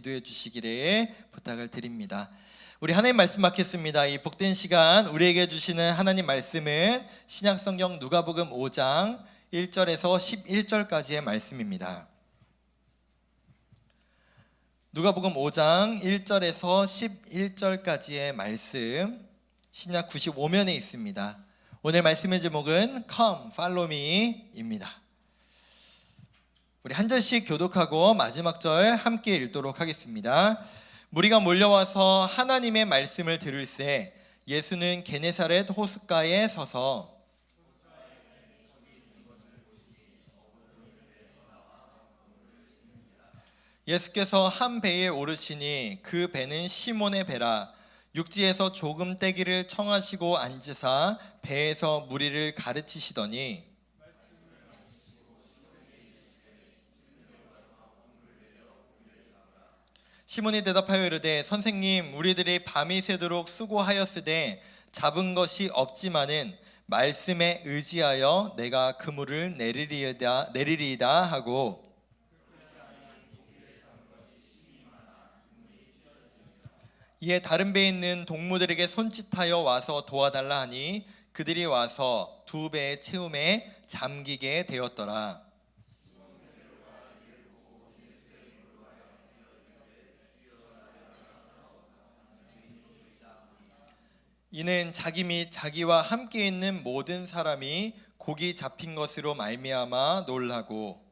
기도해 주시기를 부탁을 드립니다. 우리 하나님 말씀 받겠습니다. 이 복된 시간 우리에게 주시는 하나님 말씀은 신약성경 누가복음 5장 1절에서 11절까지의 말씀입니다. 누가복음 5장 1절에서 11절까지의 말씀, 신약 95면에 있습니다. 오늘 말씀의 제목은 Come, Follow Me입니다. 우리 한 절씩 교독하고 마지막 절 함께 읽도록 하겠습니다. 무리가 몰려와서 하나님의 말씀을 들을새 예수는 게네사렛 호숫가에 서서 예수께서 한 배에 오르시니 그 배는 시몬의 배라. 육지에서 조금 떼기를 청하시고 앉으사 배에서 무리를 가르치시더니 시몬이 대답하여 이르되 선생님, 우리들이 밤이 새도록 수고하였으되 잡은 것이 없지만은 말씀에 의지하여 내가 그물을 내리리이다 하고 이에 다른 배에 있는 동무들에게 손짓하여 와서 도와달라 하니 그들이 와서 두 배의 채움에 잠기게 되었더라. 이는 자기 및 자기와 함께 있는 모든 사람이 고기 잡힌 것으로 말미암아 놀라고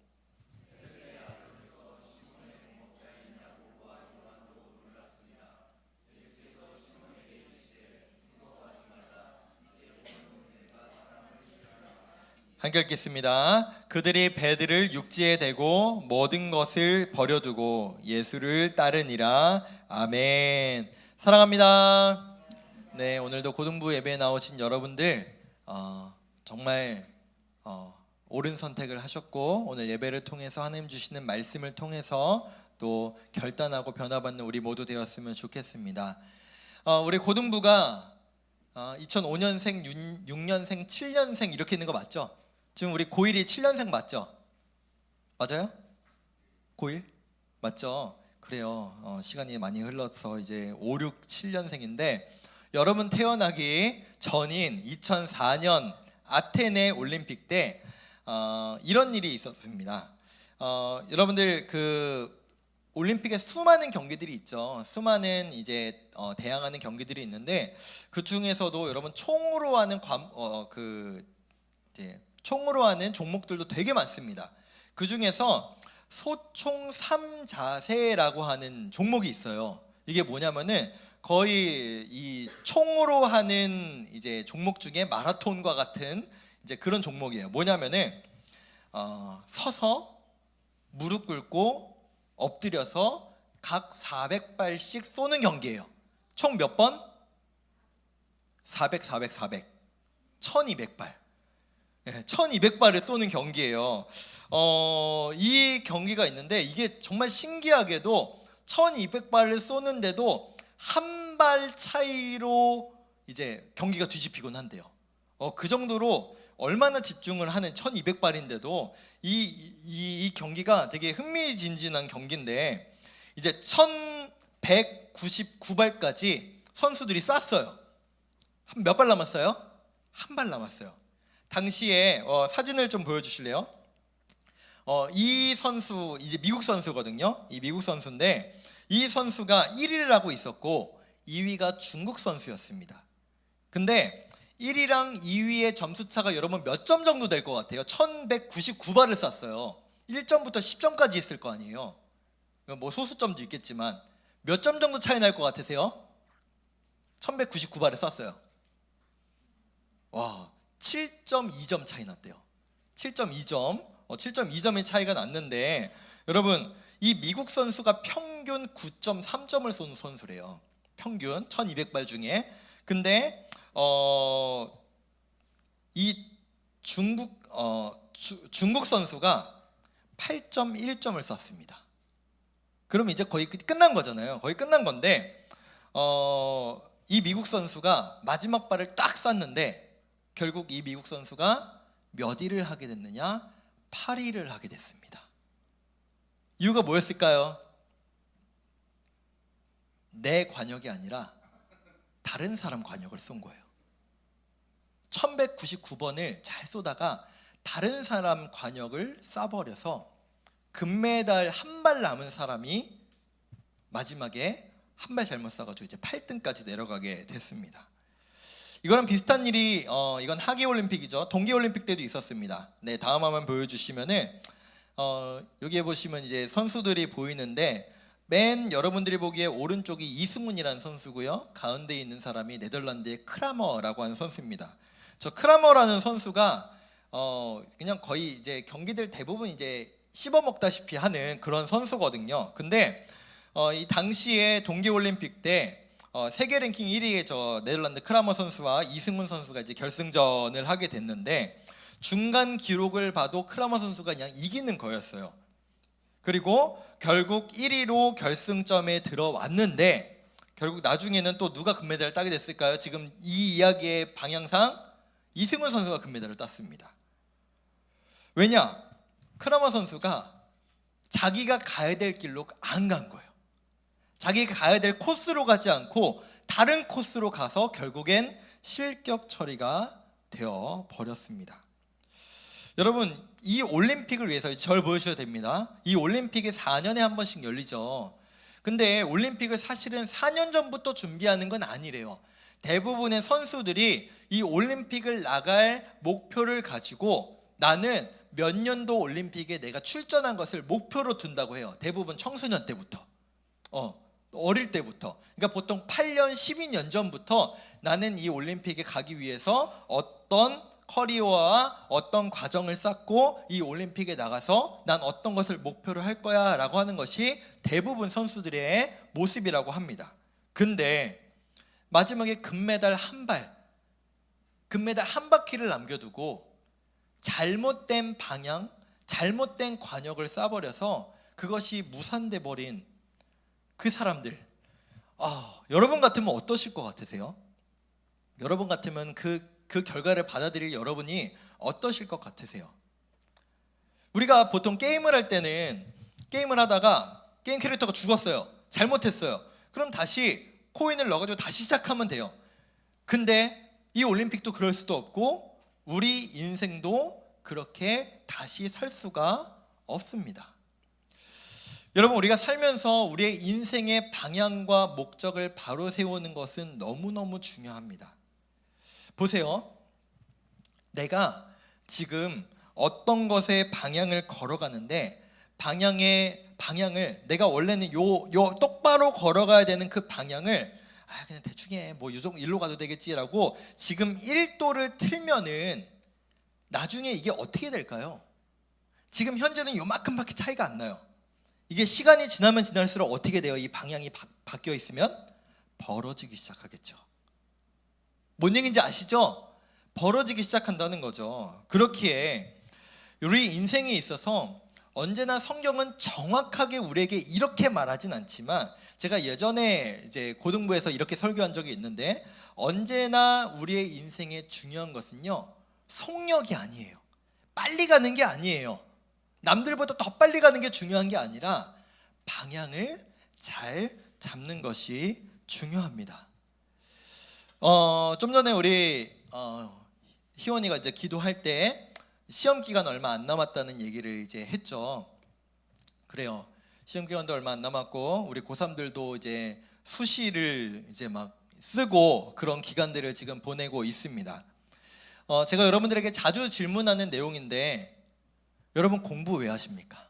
함께 읽겠습니다. 그들이 배들을 육지에 대고 모든 것을 버려두고 예수를 따르니라. 아멘. 사랑합니다. 네, 오늘도 고등부 예배에 나오신 여러분들 정말 옳은 선택을 하셨고 오늘 예배를 통해서 하나님 주시는 말씀을 통해서 또 결단하고 변화받는 우리 모두 되었으면 좋겠습니다. 우리 고등부가 2005년생, 6년생, 7년생 이렇게 있는 거 맞죠? 지금 우리 고1이 7년생 맞죠? 맞아요? 고1? 맞죠? 그래요. 시간이 많이 흘러서 이제 5, 6, 7년생인데 여러분 태어나기 전인 2004년 아테네 올림픽 때 이런 일이 있었습니다. 여러분들 그 올림픽에 수많은 경기들이 있죠. 수많은 이제 대항하는 경기들이 있는데 그 중에서도 여러분 총으로 하는 총으로 하는 종목들도 되게 많습니다. 그 중에서 소총 3자세라고 하는 종목이 있어요. 이게 뭐냐면은 거의 이 총으로 하는 이제 종목 중에 마라톤과 같은 이제 그런 종목이에요. 뭐냐면은 서서 무릎 꿇고 엎드려서 각 400발씩 쏘는 경기예요. 총 몇 번? 400, 1200발. 1200발을 쏘는 경기예요. 이 경기가 있는데 이게 정말 신기하게도 1200발을 쏘는데도 한 발 차이로 이제 경기가 뒤집히곤 한대요. 그 정도로 얼마나 집중을 하는 1200발인데도 이 경기가 되게 흥미진진한 경기인데 이제 1199발까지 선수들이 쐈어요. 몇 발 남았어요? 한 발 남았어요. 당시에 사진을 좀 보여주실래요? 이 선수 이제 미국 선수거든요. 이 미국 선수인데 이 선수가 1위를 하고 있었고 2위가 중국 선수였습니다. 근데 1위랑 2위의 점수차가 여러분 몇 점 정도 될 것 같아요? 1199발을 쐈어요. 1점부터 10점까지 있을 거 아니에요. 뭐 소수점도 있겠지만 몇 점 정도 차이 날 것 같으세요? 1199발을 쐈어요. 와, 7.2점 차이 났대요. 7.2점의 차이가 났는데 여러분 이 미국 선수가 평균 9.3점을 쏜 선수래요. 평균 1200발 중에. 근데 이 중국 선수가 8.1점을 쐈습니다. 그럼 이제 거의 끝난 거잖아요. 거의 끝난 건데 이 미국 선수가 마지막 발을 딱 쐈는데 결국 이 미국 선수가 몇 위를 하게 됐느냐? 8위를 하게 됐습니다. 이유가 뭐였을까요? 내 관역이 아니라 다른 사람 관역을 쏜 거예요. 1199번을 잘 쏘다가 다른 사람 관역을 쏴버려서 금메달 한 발 남은 사람이 마지막에 한 발 잘못 쏴가지고 이제 8등까지 내려가게 됐습니다. 이거랑 비슷한 일이 이건 하계올림픽이죠. 동계올림픽 때도 있었습니다. 네, 다음 화면 보여주시면은 여기에 보시면 이제 선수들이 보이는데 맨 여러분들이 보기에 오른쪽이 이승훈이라는 선수고요. 가운데 있는 사람이 네덜란드의 크라머라고 하는 선수입니다. 저 크라머라는 선수가 그냥 거의 이제 경기들 대부분 이제 씹어먹다시피 하는 그런 선수거든요. 근데 이 당시에 동계올림픽 때 세계 랭킹 1위의 저 네덜란드 크라머 선수와 이승훈 선수가 이제 결승전을 하게 됐는데 중간 기록을 봐도 크라머 선수가 그냥 이기는 거였어요. 그리고 결국 1위로 결승점에 들어왔는데 결국 나중에는 또 누가 금메달을 따게 됐을까요? 지금 이 이야기의 방향상 이승훈 선수가 금메달을 땄습니다. 왜냐? 크라머 선수가 자기가 가야 될 길로 안 간 거예요. 자기가 가야 될 코스로 가지 않고 다른 코스로 가서 결국엔 실격 처리가 되어 버렸습니다. 여러분, 이 올림픽을 위해서 절 보여주셔야 됩니다. 이 올림픽이 4년에 한 번씩 열리죠. 근데 올림픽을 사실은 4년 전부터 준비하는 건 아니래요. 대부분의 선수들이 이 올림픽을 나갈 목표를 가지고 나는 몇 년도 올림픽에 내가 출전한 것을 목표로 둔다고 해요. 대부분 청소년 때부터. 어릴 때부터. 그러니까 보통 8년, 12년 전부터 나는 이 올림픽에 가기 위해서 어떤 커리어와 어떤 과정을 쌓고 이 올림픽에 나가서 난 어떤 것을 목표로 할 거야 라고 하는 것이 대부분 선수들의 모습이라고 합니다. 근데 마지막에 금메달 한 바퀴를 남겨두고 잘못된 방향, 잘못된 관역을 쏴버려서 그것이 무산돼 버린 그 사람들, 여러분 같으면 어떠실 것 같으세요? 여러분 같으면 그 결과를 받아들일 여러분이 어떠실 것 같으세요? 우리가 보통 게임을 할 때는 게임을 하다가 게임 캐릭터가 죽었어요. 잘못했어요. 그럼 다시 코인을 넣어가지고 다시 시작하면 돼요. 근데 이 올림픽도 그럴 수도 없고 우리 인생도 그렇게 다시 살 수가 없습니다. 여러분, 우리가 살면서 우리의 인생의 방향과 목적을 바로 세우는 것은 너무너무 중요합니다. 보세요. 내가 지금 어떤 것에 방향을 걸어가는데 방향을 내가 원래는 요 똑바로 걸어가야 되는 그 방향을 그냥 대충 해. 뭐 일로 가도 되겠지라고 지금 1도를 틀면은 나중에 이게 어떻게 될까요? 지금 현재는 요만큼밖에 차이가 안 나요. 이게 시간이 지나면 지날수록 어떻게 돼요? 이 방향이 바뀌어 있으면 벌어지기 시작하겠죠. 뭔 얘기인지 아시죠? 벌어지기 시작한다는 거죠. 그렇기에 우리 인생에 있어서 언제나 성경은 정확하게 우리에게 이렇게 말하진 않지만 제가 예전에 이제 고등부에서 이렇게 설교한 적이 있는데 언제나 우리의 인생에 중요한 것은요, 속력이 아니에요. 빨리 가는 게 아니에요. 남들보다 더 빨리 가는 게 중요한 게 아니라 방향을 잘 잡는 것이 중요합니다. 좀 전에 우리 희원이가 이제 기도할 때 시험 기간 얼마 안 남았다는 얘기를 이제 했죠. 그래요. 시험 기간도 얼마 안 남았고 우리 고3들도 이제 수시를 이제 막 쓰고 그런 기간들을 지금 보내고 있습니다. 제가 여러분들에게 자주 질문하는 내용인데 여러분 공부 왜 하십니까?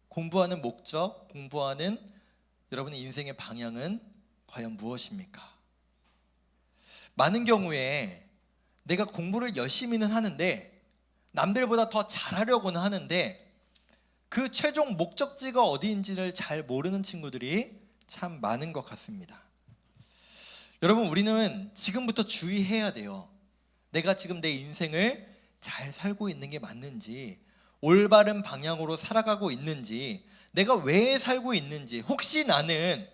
공부하는 목적, 공부하는 여러분의 인생의 방향은 과연 무엇입니까? 많은 경우에 내가 공부를 열심히는 하는데 남들보다 더 잘하려고는 하는데 그 최종 목적지가 어디인지를 잘 모르는 친구들이 참 많은 것 같습니다. 여러분, 우리는 지금부터 주의해야 돼요. 내가 지금 내 인생을 잘 살고 있는 게 맞는지, 올바른 방향으로 살아가고 있는지, 내가 왜 살고 있는지, 혹시 나는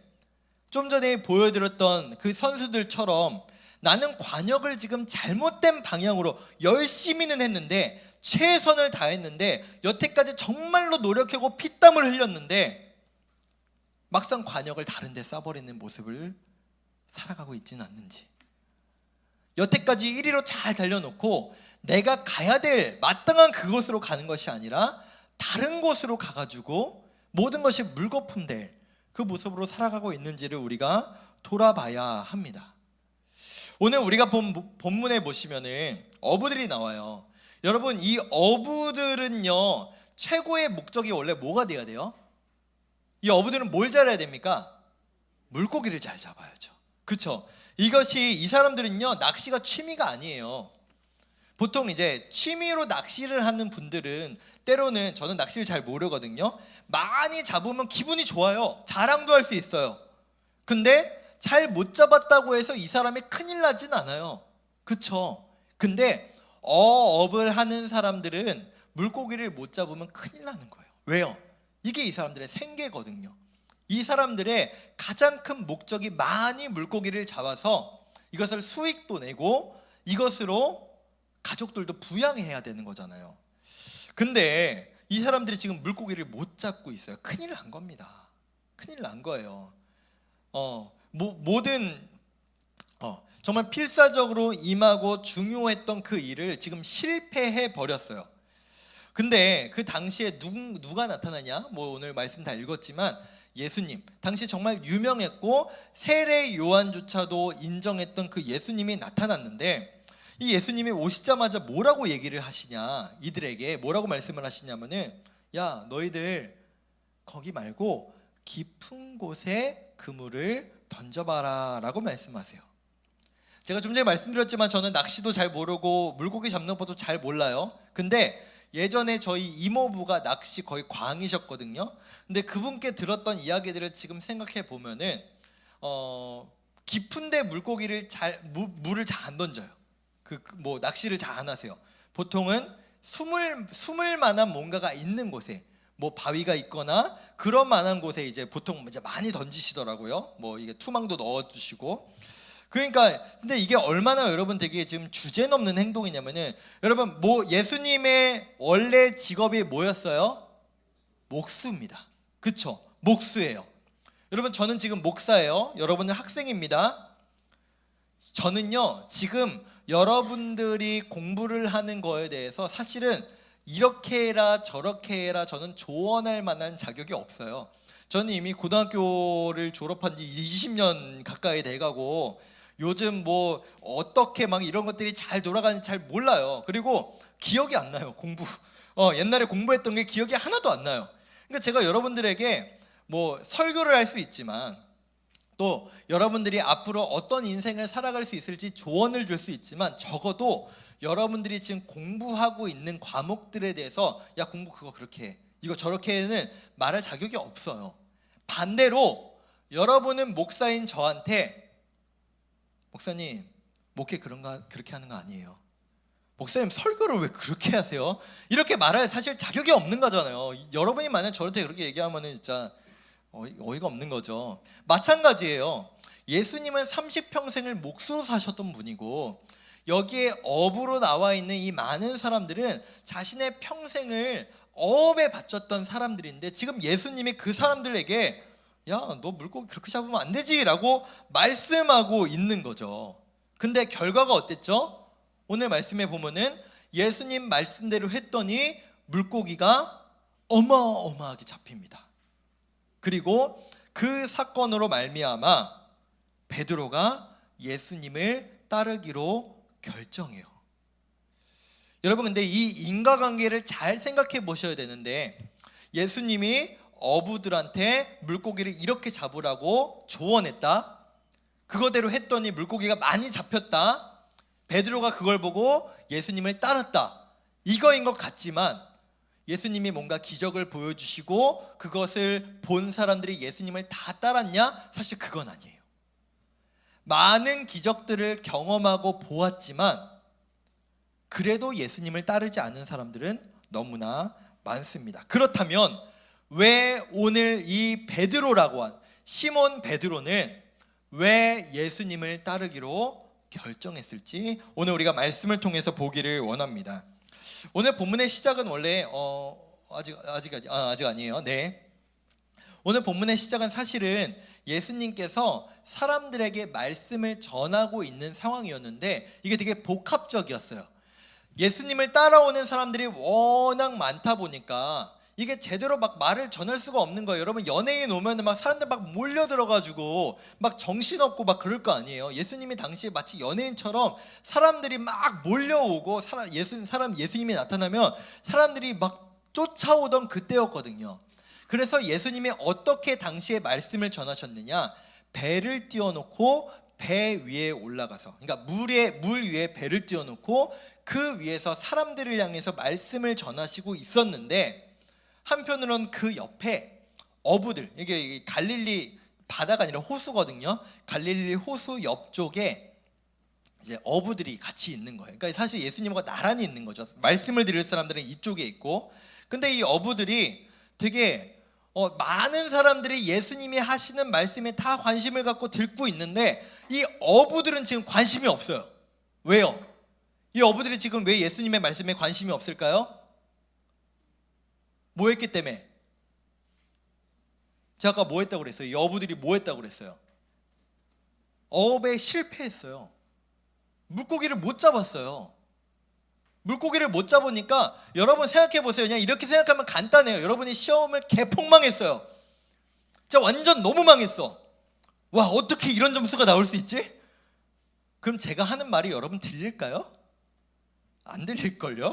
좀 전에 보여드렸던 그 선수들처럼 나는 관역을 지금 잘못된 방향으로 열심히는 했는데 최선을 다했는데 여태까지 정말로 노력하고 피땀을 흘렸는데 막상 관역을 다른 데 쏴버리는 모습을 살아가고 있지는 않는지, 여태까지 1위로 잘 달려놓고 내가 가야 될 마땅한 그곳으로 가는 것이 아니라 다른 곳으로 가가지고 모든 것이 물거품될 그 모습으로 살아가고 있는지를 우리가 돌아봐야 합니다. 오늘 우리가 본 본문에 보시면은 어부들이 나와요. 여러분, 이 어부들은요, 최고의 목적이 원래 뭐가 돼야 돼요? 이 어부들은 뭘 잘해야 됩니까? 물고기를 잘 잡아야죠. 그렇죠? 이것이, 이 사람들은요, 낚시가 취미가 아니에요. 보통 이제 취미로 낚시를 하는 분들은 때로는, 저는 낚시를 잘 모르거든요, 많이 잡으면 기분이 좋아요. 자랑도 할 수 있어요. 근데 잘 못 잡았다고 해서 이 사람이 큰일 나진 않아요. 그쵸? 근데 어업을 하는 사람들은 물고기를 못 잡으면 큰일 나는 거예요. 왜요? 이게 이 사람들의 생계거든요. 이 사람들의 가장 큰 목적이 많이 물고기를 잡아서 이것을 수익도 내고 이것으로 가족들도 부양해야 되는 거잖아요. 근데 이 사람들이 지금 물고기를 못 잡고 있어요. 큰일 난 겁니다. 큰일 난 거예요. 정말 필사적으로 임하고 중요했던 그 일을 지금 실패해 버렸어요. 근데 그 당시에 누가 나타나냐? 오늘 말씀 다 읽었지만 예수님, 당시 정말 유명했고 세례 요한조차도 인정했던 그 예수님이 나타났는데, 이 예수님이 오시자마자 뭐라고 얘기를 하시냐, 이들에게 뭐라고 말씀을 하시냐면은, 야, 너희들 거기 말고 깊은 곳에 그물을 던져봐라 라고 말씀하세요. 제가 좀 전에 말씀드렸지만 저는 낚시도 잘 모르고 물고기 잡는 것도 잘 몰라요. 근데 예전에 저희 이모부가 낚시 거의 광이셨거든요. 근데 그분께 들었던 이야기들을 지금 생각해 보면은 깊은데 물고기를 물을 잘 안 던져요. 낚시를 잘 안 하세요. 보통은 숨을 만한 뭔가가 있는 곳에, 바위가 있거나 그런 만한 곳에 이제 보통 이제 많이 던지시더라고요. 이게 투망도 넣어주시고. 그러니까 근데 이게 얼마나 여러분 되게 지금 주제 넘는 행동이냐면은, 여러분 예수님의 원래 직업이 뭐였어요? 목수입니다. 그쵸? 목수예요. 여러분, 저는 지금 목사예요. 여러분은 학생입니다. 저는요, 지금 여러분들이 공부를 하는 거에 대해서 사실은 이렇게 해라 저렇게 해라 저는 조언할 만한 자격이 없어요. 저는 이미 고등학교를 졸업한 지 20년 가까이 돼가고 요즘 어떻게 막 이런 것들이 잘 돌아가는지 잘 몰라요. 그리고 기억이 안 나요. 옛날에 공부했던 게 기억이 하나도 안 나요. 그러니까 제가 여러분들에게 설교를 할 수 있지만, 또 여러분들이 앞으로 어떤 인생을 살아갈 수 있을지 조언을 줄 수 있지만, 적어도 여러분들이 지금 공부하고 있는 과목들에 대해서 야, 공부 그거 그렇게 해, 이거 저렇게 해는 말할 자격이 없어요. 반대로 여러분은 목사인 저한테, 목사님 목회 그렇게 하는 거 아니에요. 목사님 설교를 왜 그렇게 하세요? 이렇게 말할 사실 자격이 없는 거잖아요. 여러분이 만약 저한테 그렇게 얘기하면은 진짜 어이가 없는 거죠. 마찬가지예요. 예수님은 30평생을 목수로 사셨던 분이고, 여기에 어부로 나와 있는 이 많은 사람들은 자신의 평생을 어업에 바쳤던 사람들인데, 지금 예수님이 그 사람들에게 야, 너 물고기 그렇게 잡으면 안 되지 라고 말씀하고 있는 거죠. 근데 결과가 어땠죠? 오늘 말씀에 보면은 예수님 말씀대로 했더니 물고기가 어마어마하게 잡힙니다. 그리고 그 사건으로 말미암아 베드로가 예수님을 따르기로 결정해요. 여러분, 근데 이 인과관계를 잘 생각해 보셔야 되는데, 예수님이 어부들한테 물고기를 이렇게 잡으라고 조언했다. 그거대로 했더니 물고기가 많이 잡혔다. 베드로가 그걸 보고 예수님을 따랐다. 이거인 것 같지만, 예수님이 뭔가 기적을 보여주시고 그것을 본 사람들이 예수님을 다 따랐냐? 사실 그건 아니에요. 많은 기적들을 경험하고 보았지만 그래도 예수님을 따르지 않은 사람들은 너무나 많습니다. 그렇다면 왜 오늘 이 베드로라고 한 시몬 베드로는 왜 예수님을 따르기로 결정했을지 오늘 우리가 말씀을 통해서 보기를 원합니다. 오늘 본문의 시작은 원래 아직 아니에요. 네. 오늘 본문의 시작은 사실은 예수님께서 사람들에게 말씀을 전하고 있는 상황이었는데 이게 되게 복합적이었어요. 예수님을 따라오는 사람들이 워낙 많다 보니까 이게 제대로 막 말을 전할 수가 없는 거예요. 여러분, 연예인 오면 막 사람들 막 몰려들어가지고 막 정신없고 막 그럴 거 아니에요. 예수님이 당시에 마치 연예인처럼 사람들이 막 몰려오고 예수님이 나타나면 사람들이 막 쫓아오던 그때였거든요. 그래서 예수님이 어떻게 당시에 말씀을 전하셨느냐, 배를 띄워놓고 배 위에 올라가서, 그러니까 물 위에 배를 띄워놓고 그 위에서 사람들을 향해서 말씀을 전하시고 있었는데, 한편으로는 그 옆에 어부들, 이게 갈릴리 바다가 아니라 호수거든요. 갈릴리 호수 옆쪽에 이제 어부들이 같이 있는 거예요. 그러니까 사실 예수님과 나란히 있는 거죠. 말씀을 들을 사람들은 이쪽에 있고, 근데 이 어부들이 되게 많은 사람들이 예수님이 하시는 말씀에 다 관심을 갖고 듣고 있는데 이 어부들은 지금 관심이 없어요. 왜요? 이 어부들이 지금 왜 예수님의 말씀에 관심이 없을까요? 뭐 했기 때문에? 제가 아까 뭐 했다고 그랬어요? 이 어부들이 뭐 했다고 그랬어요? 어업에 실패했어요. 물고기를 못 잡았어요. 물고기를 못 잡으니까 여러분 생각해 보세요. 그냥 이렇게 생각하면 간단해요. 여러분이 시험을 개폭망했어요. 진짜 완전 너무 망했어. 와, 어떻게 이런 점수가 나올 수 있지? 그럼 제가 하는 말이 여러분 들릴까요? 안 들릴걸요?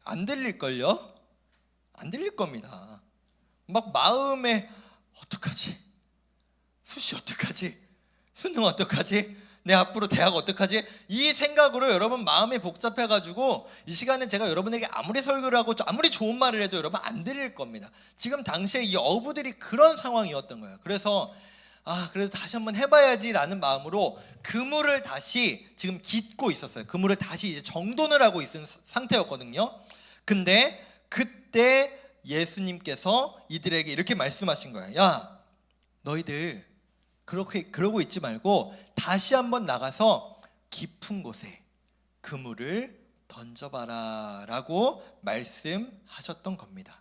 안 들릴걸요? 안 들릴 겁니다. 막 마음에 어떡하지? 수시 어떡하지? 수능 어떡하지? 내 앞으로 대학 어떡하지? 이 생각으로 여러분 마음이 복잡해가지고 이 시간에 제가 여러분에게 아무리 설교를 하고 아무리 좋은 말을 해도 여러분 안 들릴 겁니다. 지금 당시에 이 어부들이 그런 상황이었던 거예요. 그래서 그래도 다시 한번 해봐야지라는 마음으로 그물을 다시 지금 깃고 있었어요. 그물을 다시 이제 정돈을 하고 있는 상태였거든요. 근데 그때 예수님께서 이들에게 이렇게 말씀하신 거예요. 야, 너희들 그러고 있지 말고 다시 한번 나가서 깊은 곳에 그물을 던져봐라 라고 말씀하셨던 겁니다.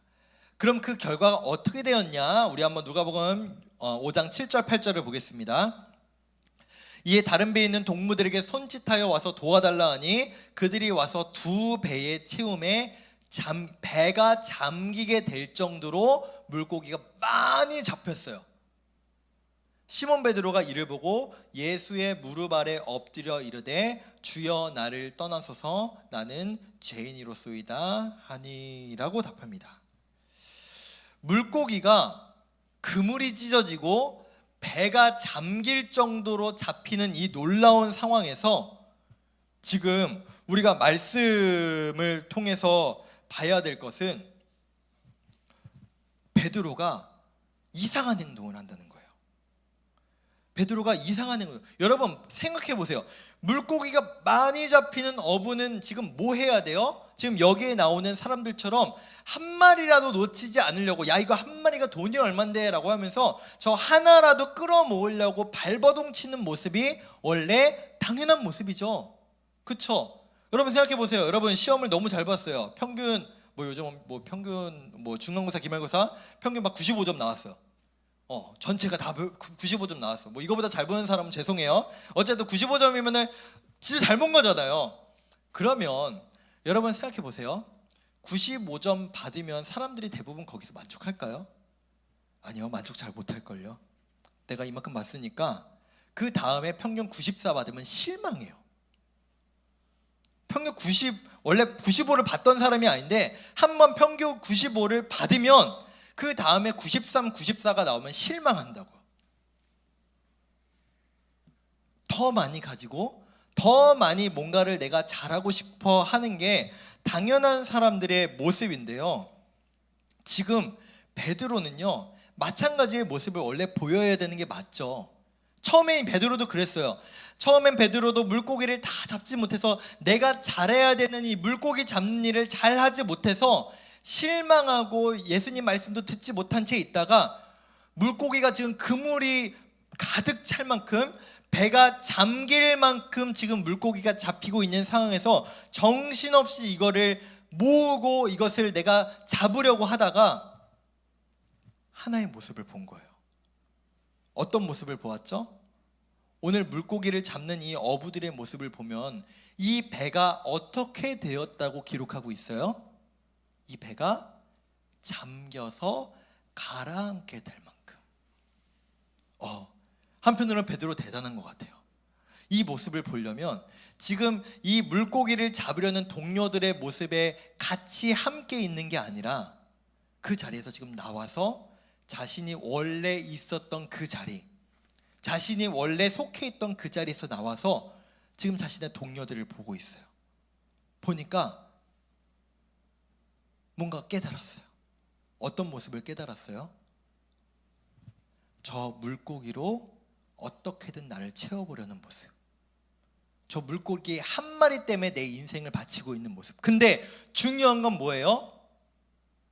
그럼 그 결과가 어떻게 되었냐? 우리 한번 누가복음 5장 7절 8절을 보겠습니다. 이에 다른 배에 있는 동무들에게 손짓하여 와서 도와달라 하니 그들이 와서 두 배의 채움에 배가 잠기게 될 정도로 물고기가 많이 잡혔어요. 시몬 베드로가 이를 보고 예수의 무릎 아래 엎드려 이르되 주여 나를 떠나소서 나는 죄인이로소이다 하니라고 답합니다. 물고기가 그물이 찢어지고 배가 잠길 정도로 잡히는 이 놀라운 상황에서 지금 우리가 말씀을 통해서 봐야 될 것은 베드로가 이상한 행동을 한다는 거예요. 베드로가 이상한 행동. 여러분 생각해 보세요. 물고기가 많이 잡히는 어부는 지금 뭐 해야 돼요? 지금 여기에 나오는 사람들처럼 한 마리라도 놓치지 않으려고, 야 이거 한 마리가 돈이 얼만데 라고 하면서 저 하나라도 끌어모으려고 발버둥 치는 모습이 원래 당연한 모습이죠. 그쵸? 여러분 생각해 보세요. 여러분 시험을 너무 잘 봤어요. 평균 요즘 평균 중간고사 기말고사 평균 막 95점 나왔어요. 전체가 다 95점 나왔어. 이거보다 잘 보는 사람은 죄송해요. 어쨌든 95점이면은 진짜 잘 본 거잖아요. 그러면 여러분 생각해 보세요. 95점 받으면 사람들이 대부분 거기서 만족할까요? 아니요, 만족 잘 못할걸요. 내가 이만큼 봤으니까 그 다음에 평균 94 받으면 실망해요. 평균 90, 원래 95를 받던 사람이 아닌데 한번 평균 95를 받으면 그 다음에 93, 94가 나오면 실망한다고. 더 많이 가지고 더 많이 뭔가를 내가 잘하고 싶어 하는 게 당연한 사람들의 모습인데요. 지금 베드로는요, 마찬가지의 모습을 원래 보여야 되는 게 맞죠. 처음엔 베드로도 그랬어요. 처음엔 베드로도 물고기를 다 잡지 못해서 내가 잘해야 되는 이 물고기 잡는 일을 잘 하지 못해서 실망하고 예수님 말씀도 듣지 못한 채 있다가 물고기가 지금 그물이 가득 찰 만큼 배가 잠길 만큼 지금 물고기가 잡히고 있는 상황에서 정신없이 이거를 모으고 이것을 내가 잡으려고 하다가 하나의 모습을 본 거예요. 어떤 모습을 보았죠? 오늘 물고기를 잡는 이 어부들의 모습을 보면 이 배가 어떻게 되었다고 기록하고 있어요? 이 배가 잠겨서 가라앉게 될 만큼. 한편으로는 베드로 대단한 것 같아요. 이 모습을 보려면 지금 이 물고기를 잡으려는 동료들의 모습에 같이 함께 있는 게 아니라 그 자리에서 지금 나와서 자신이 원래 있었던 그 자리, 자신이 원래 속해 있던 그 자리에서 나와서 지금 자신의 동료들을 보고 있어요. 보니까 뭔가 깨달았어요. 어떤 모습을 깨달았어요? 저 물고기로 어떻게든 나를 채워보려는 모습. 저 물고기 한 마리 때문에 내 인생을 바치고 있는 모습. 근데 중요한 건 뭐예요?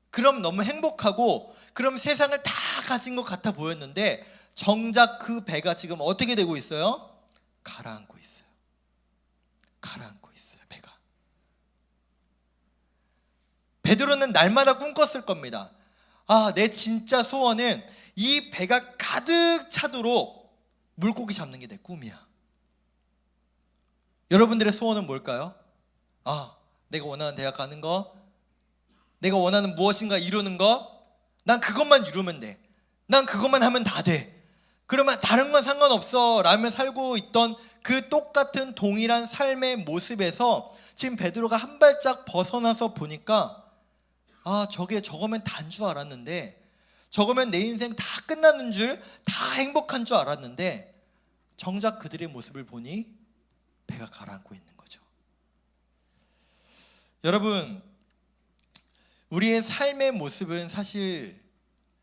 그럼 너무 행복하고 그럼 세상을 다 가진 것 같아 보였는데 정작 그 배가 지금 어떻게 되고 있어요? 가라앉고 있어요. 가라앉고 있어요, 배가. 베드로는 날마다 꿈꿨을 겁니다. 내 진짜 소원은 이 배가 가득 차도록 물고기 잡는 게 내 꿈이야. 여러분들의 소원은 뭘까요? 내가 원하는 대학 가는 거, 내가 원하는 무엇인가 이루는 거, 난 그것만 이루면 돼. 난 그것만 하면 다 돼. 그러면 다른 건 상관없어 라며 살고 있던 그 똑같은 동일한 삶의 모습에서 지금 베드로가 한 발짝 벗어나서 보니까 저거면 다인 줄 알았는데, 저거면 내 인생 다 끝나는 줄, 다 행복한 줄 알았는데 정작 그들의 모습을 보니 배가 가라앉고 있는 거죠. 여러분, 우리의 삶의 모습은 사실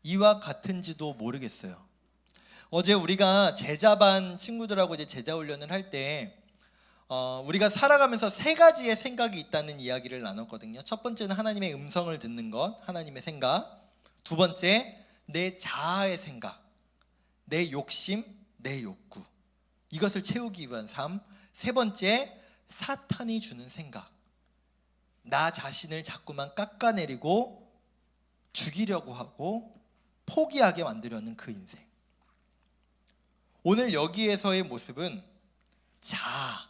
이와 같은지도 모르겠어요. 어제 우리가 제자반 친구들하고 이제 제자 훈련을 할 때 우리가 살아가면서 세 가지의 생각이 있다는 이야기를 나눴거든요. 첫 번째는 하나님의 음성을 듣는 것, 하나님의 생각. 두 번째, 내 자아의 생각, 내 욕심, 내 욕구, 이것을 채우기 위한 삶. 세 번째, 사탄이 주는 생각, 나 자신을 자꾸만 깎아내리고 죽이려고 하고 포기하게 만들려는 그 인생. 오늘 여기에서의 모습은 자아,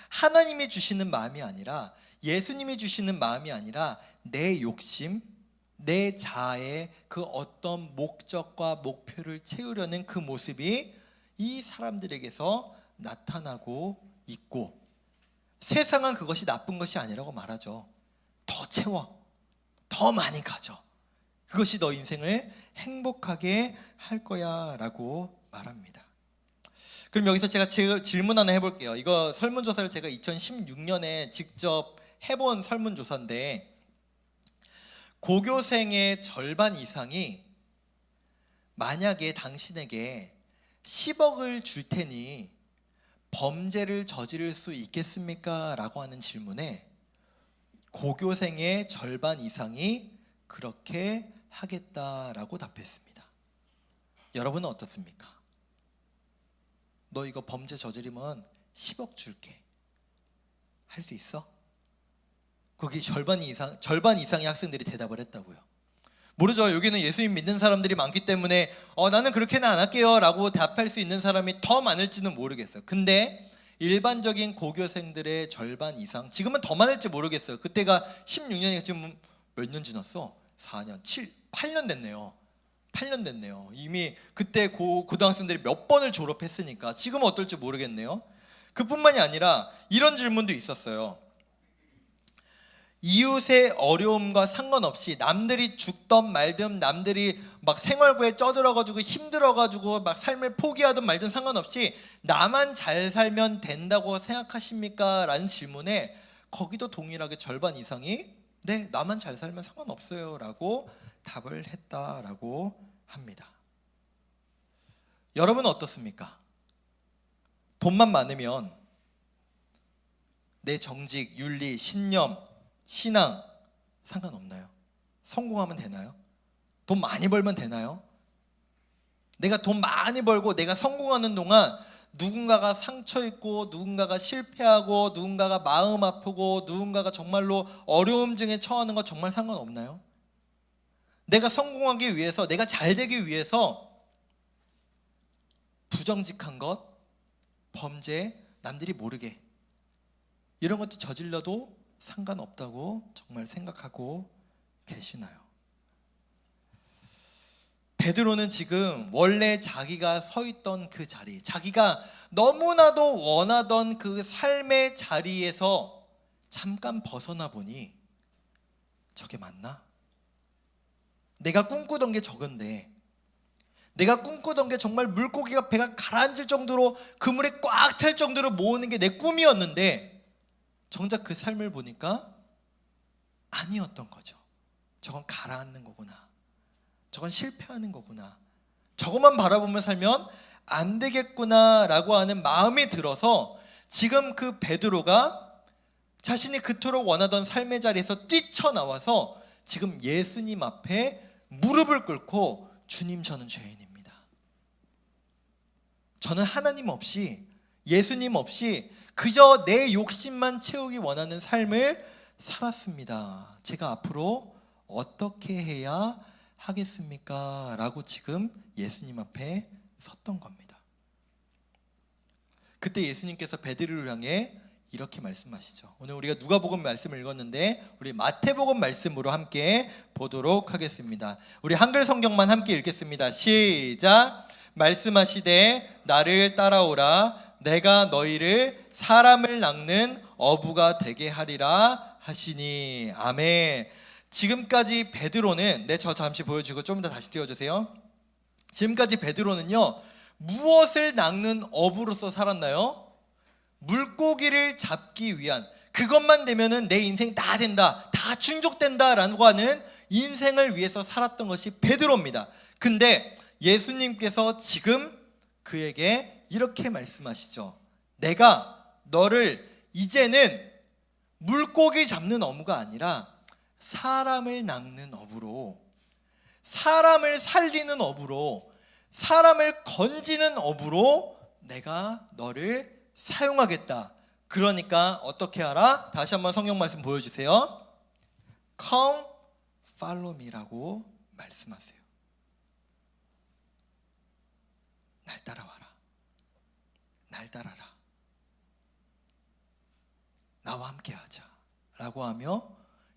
하나님이 주시는 마음이 아니라, 예수님이 주시는 마음이 아니라 내 욕심, 내 자아의 그 어떤 목적과 목표를 채우려는 그 모습이 이 사람들에게서 나타나고 있고, 세상은 그것이 나쁜 것이 아니라고 말하죠. 더 채워, 더 많이 가져, 그것이 너 인생을 행복하게 할 거야 라고 말합니다. 그럼 여기서 제가 질문 하나 해볼게요. 이거 설문조사를 제가 2016년에 직접 해본 설문조사인데, 고교생의 절반 이상이 만약에 당신에게 10억을 줄 테니 범죄를 저지를 수 있겠습니까? 라고 하는 질문에 고교생의 절반 이상이 그렇게 하겠다라고 답했습니다. 여러분은 어떻습니까? 너 이거 범죄 저지르면 10억 줄게. 할 수 있어? 거기 절반 이상의 학생들이 대답을 했다고요. 모르죠. 여기는 예수님 믿는 사람들이 많기 때문에 나는 그렇게는 안 할게요 라고 답할 수 있는 사람이 더 많을지는 모르겠어요. 근데 일반적인 고교생들의 절반 이상, 지금은 더 많을지 모르겠어요. 그때가 16년이니까 지금 몇 년 지났어? 4년, 8년 됐네요. 8년 됐네요. 이미 그때 고등학생들이 몇 번을 졸업했으니까 지금은 어떨지 모르겠네요. 그뿐만이 아니라 이런 질문도 있었어요. 이웃의 어려움과 상관없이, 남들이 죽던 말든 남들이 막 생활고에 쩌들어가지고 힘들어가지고 막 삶을 포기하든 말든 상관없이 나만 잘 살면 된다고 생각하십니까? 라는 질문에 거기도 동일하게 절반 이상이 네, 나만 잘 살면 상관없어요 라고 답을 했다라고 합니다. 여러분은 어떻습니까? 돈만 많으면 내 정직, 윤리, 신념, 신앙 상관없나요? 성공하면 되나요? 돈 많이 벌면 되나요? 내가 돈 많이 벌고 내가 성공하는 동안 누군가가 상처 있고 누군가가 실패하고 누군가가 마음 아프고 누군가가 정말로 어려움 중에 처하는 거 정말 상관없나요? 내가 성공하기 위해서, 내가 잘 되기 위해서 부정직한 것, 범죄, 남들이 모르게 이런 것도 저질러도 상관없다고 정말 생각하고 계시나요? 베드로는 지금 원래 자기가 서 있던 그 자리, 자기가 너무나도 원하던 그 삶의 자리에서 잠깐 벗어나 보니 저게 맞나? 내가 꿈꾸던 게 저건데, 내가 꿈꾸던 게 정말 물고기가 배가 가라앉을 정도로 그물에 꽉 찰 정도로 모으는 게 내 꿈이었는데 정작 그 삶을 보니까 아니었던 거죠. 저건 가라앉는 거구나, 저건 실패하는 거구나, 저것만 바라보며 살면 안 되겠구나 라고 하는 마음이 들어서 지금 그 베드로가 자신이 그토록 원하던 삶의 자리에서 뛰쳐나와서 지금 예수님 앞에 무릎을 꿇고 주님, 저는 죄인입니다. 저는 하나님 없이, 예수님 없이 그저 내 욕심만 채우기 원하는 삶을 살았습니다. 제가 앞으로 어떻게 해야 하겠습니까? 라고 지금 예수님 앞에 섰던 겁니다. 그때 예수님께서 베드로를 향해 이렇게 말씀하시죠. 오늘 우리가 누가복음 말씀을 읽었는데 우리 마태복음 말씀으로 함께 보도록 하겠습니다. 우리 한글 성경만 함께 읽겠습니다. 시작. 말씀하시되 나를 따라오라. 내가 너희를 사람을 낚는 어부가 되게 하리라 하시니. 아멘. 지금까지 베드로는, 저 잠시 보여주고 좀 더 다시 띄워주세요. 지금까지 베드로는요, 무엇을 낚는 어부로서 살았나요? 물고기를 잡기 위한, 그것만 되면은 내 인생 다 된다, 다 충족된다라고 하는 인생을 위해서 살았던 것이 베드로입니다. 근데 예수님께서 지금 그에게 이렇게 말씀하시죠. 내가 너를 이제는 물고기 잡는 어부가 아니라 사람을 낚는 어부로, 사람을 살리는 어부로, 사람을 건지는 어부로 내가 너를 사용하겠다. 그러니까 어떻게 하라? 다시 한번 성경 말씀 보여주세요. Come, follow me라고 말씀하세요. 날 따라와라. 날 따라라. 나와 함께 하자 라고 하며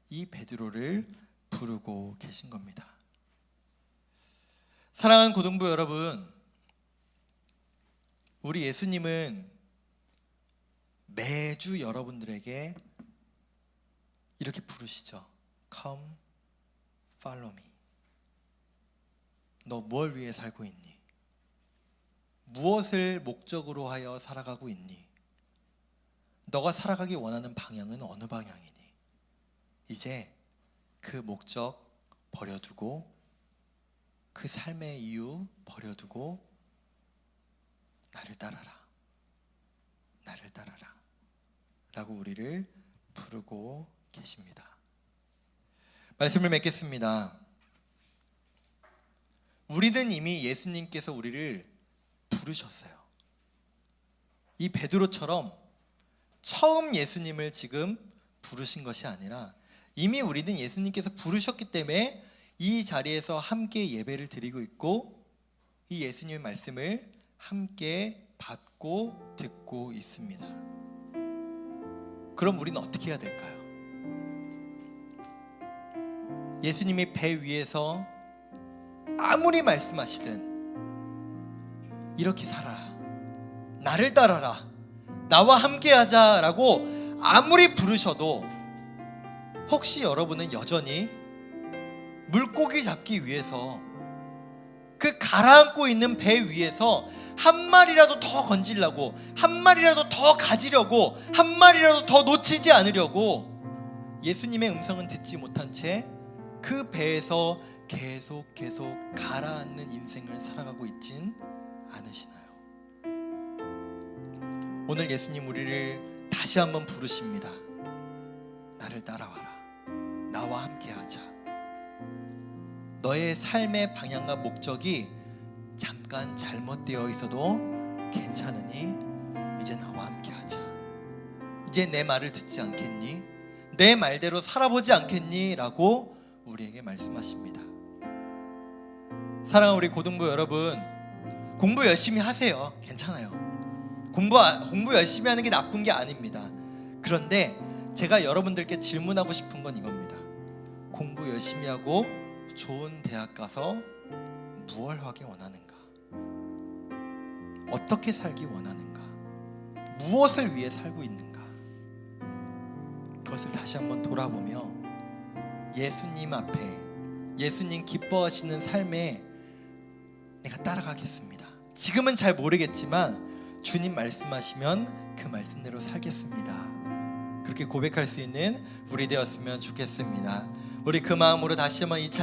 이 베드로를 부르고 계신 겁니다. 사랑하는 고등부 여러분, 우리 예수님은 매주 여러분들에게 이렇게 부르시죠. Come, follow me. 너 뭘 위해 살고 있니? 무엇을 목적으로 하여 살아가고 있니? 너가 살아가기 원하는 방향은 어느 방향이니? 이제 그 목적 버려두고, 그 삶의 이유 버려두고 나를 따라라, 나를 따라라 라고 우리를 부르고 계십니다. 말씀을 맺겠습니다. 우리는 이미 예수님께서 우리를 부르셨어요. 이 베드로처럼 처음 예수님을 지금 부르신 것이 아니라 이미 우리는 예수님께서 부르셨기 때문에 이 자리에서 함께 예배를 드리고 있고 이 예수님의 말씀을 함께 받고 듣고 있습니다. 그럼 우리는 어떻게 해야 될까요? 예수님이 배 위에서 아무리 말씀하시든 이렇게 살아라, 나를 따라라, 나와 함께 하자라고 아무리 부르셔도 혹시 여러분은 여전히 물고기 잡기 위해서 그 가라앉고 있는 배 위에서 한 마리라도 더 건지려고, 한 마리라도 더 가지려고, 한 마리라도 더 놓치지 않으려고 예수님의 음성은 듣지 못한 채 그 배에서 계속 가라앉는 인생을 살아가고 있진 않으시나요? 오늘 예수님 우리를 다시 한번 부르십니다. 나를 따라와라, 나와 함께 하자. 너의 삶의 방향과 목적이 잠깐 잘못되어 있어도 괜찮으니 이제 나와 함께 하자. 이제 내 말을 듣지 않겠니? 내 말대로 살아보지 않겠니? 라고 우리에게 말씀하십니다. 사랑하는 우리 고등부 여러분, 공부 열심히 하세요. 괜찮아요. 공부 열심히 하는 게 나쁜 게 아닙니다. 그런데 제가 여러분들께 질문하고 싶은 건 이겁니다. 공부 열심히 하고 좋은 대학 가서 무엇을 하기 원하는가? 어떻게 살기 원하는가? 무엇을 위해 살고 있는가? 그것을 다시 한번 돌아보며 예수님 앞에, 예수님 기뻐하시는 삶에 내가 따라가겠습니다. 지금은 잘 모르겠지만 주님 말씀하시면 그 말씀대로 살겠습니다. 그렇게 고백할 수 있는 우리 되었으면 좋겠습니다. 우리 그 마음으로 다시 한번 이 찬양